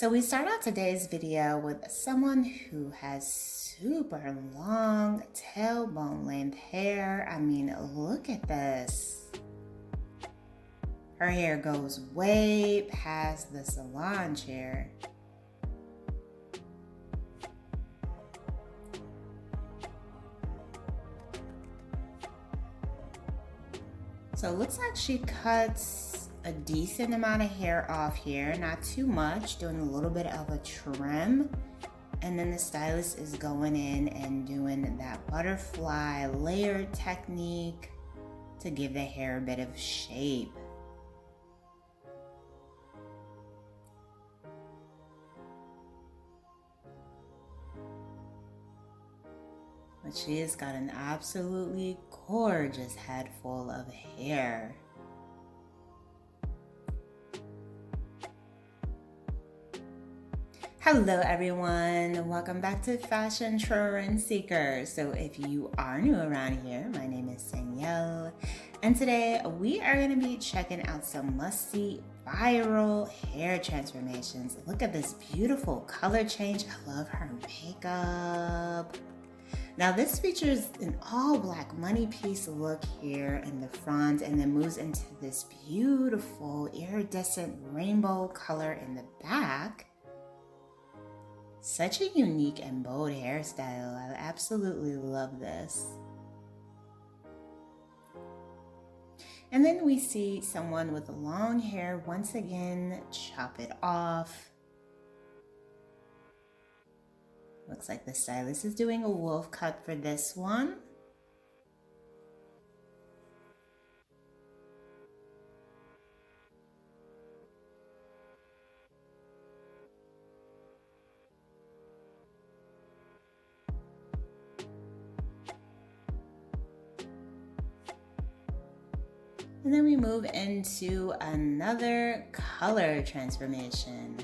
So we start out today's video with someone who has super long tailbone length hair. I mean, look at this. Her hair goes way past the salon chair. So it looks like she cuts a decent amount of hair off here, not too much, doing a little bit of a trim. And then the stylist is going in and doing that butterfly layer technique to give the hair a bit of shape. But she has got an absolutely gorgeous head full of hair. Hello everyone, welcome back to Fashion Trend Seeker. So if you are new around here, my name is Danielle, and today we are going to be checking out some must-see viral hair transformations. Look at this beautiful color change. I love her makeup. Now this features an all black money piece look here in the front and then moves into this beautiful iridescent rainbow color in the back. Such a unique and bold hairstyle. I absolutely love this. And then we see someone with long hair once again chop it off. Looks like the stylist is doing a wolf cut for this one. And then we move into another color transformation.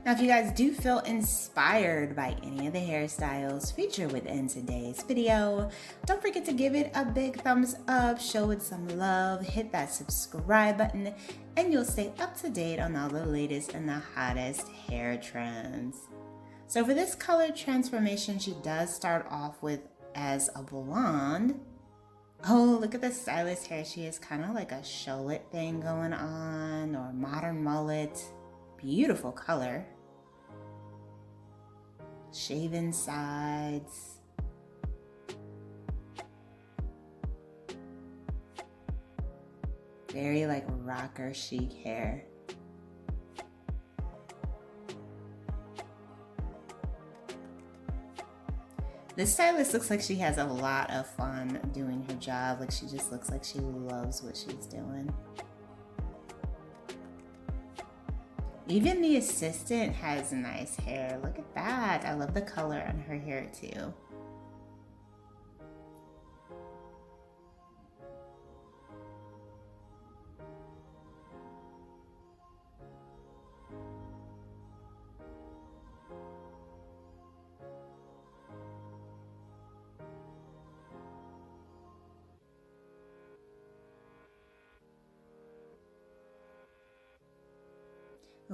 Now, if you guys do feel inspired by any of the hairstyles featured within today's video, don't forget to give it a big thumbs up, show it some love, hit that subscribe button, and you'll stay up to date on all the latest and the hottest hair trends. So for this color transformation, she does start off with as a blonde. Oh, look at the stylist hair. She has kind of like a showlet thing going on, or modern mullet. Beautiful color. Shaven sides. Very like rocker chic hair. This stylist looks like she has a lot of fun doing her job. Like she just looks like she loves what she's doing. Even the assistant has nice hair. Look at that. I love the color on her hair too.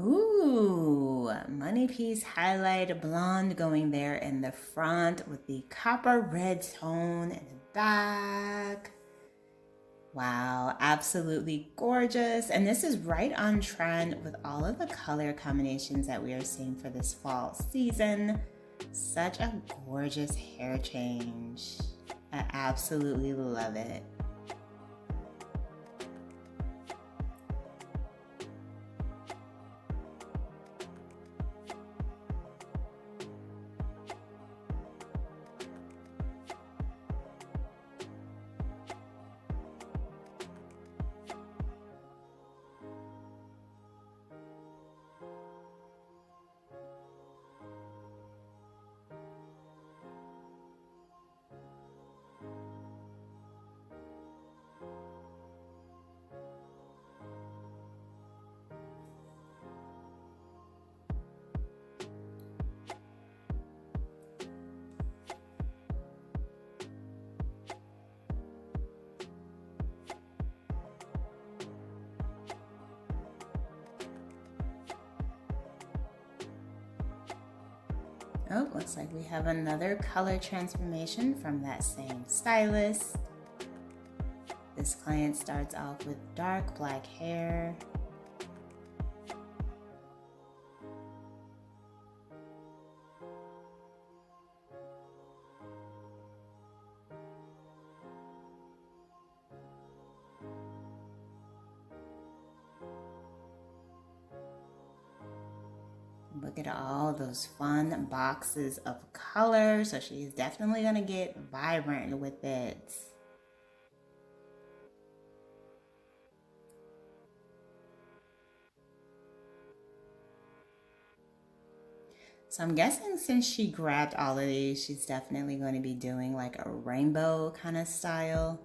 Ooh, money piece highlight blonde going there in the front with the copper red tone in the back. Wow, absolutely gorgeous. And this is right on trend with all of the color combinations that we are seeing for this fall season. Such a gorgeous hair change. I absolutely love it. Oh, looks like we have another color transformation from that same stylist. This client starts off with dark black hair. Look at all those fun boxes of color. So she's definitely gonna get vibrant with it. So I'm guessing since she grabbed all of these, she's definitely going to be doing like a rainbow kind of style.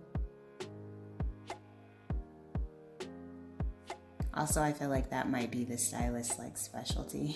Also, I feel like that might be the stylist's like specialty.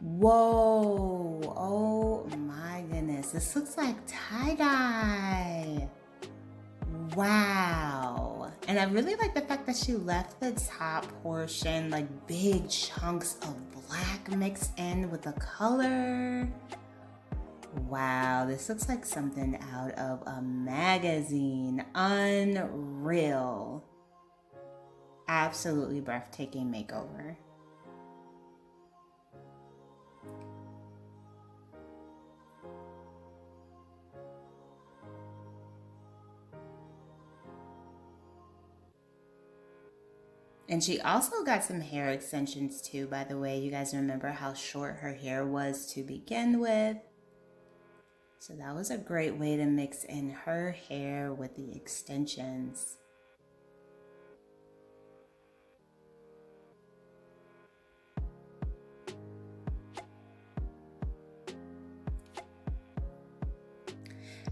Whoa, oh my goodness. This looks like tie-dye. Wow. And I really like the fact that she left the top portion like big chunks of black mixed in with the color. Wow, this looks like something out of a magazine. Unreal. Absolutely breathtaking makeover. And she also got some hair extensions too, by the way. You guys remember how short her hair was to begin with? So that was a great way to mix in her hair with the extensions.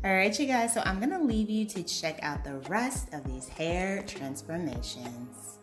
All right, you guys, so I'm gonna leave you to check out the rest of these hair transformations.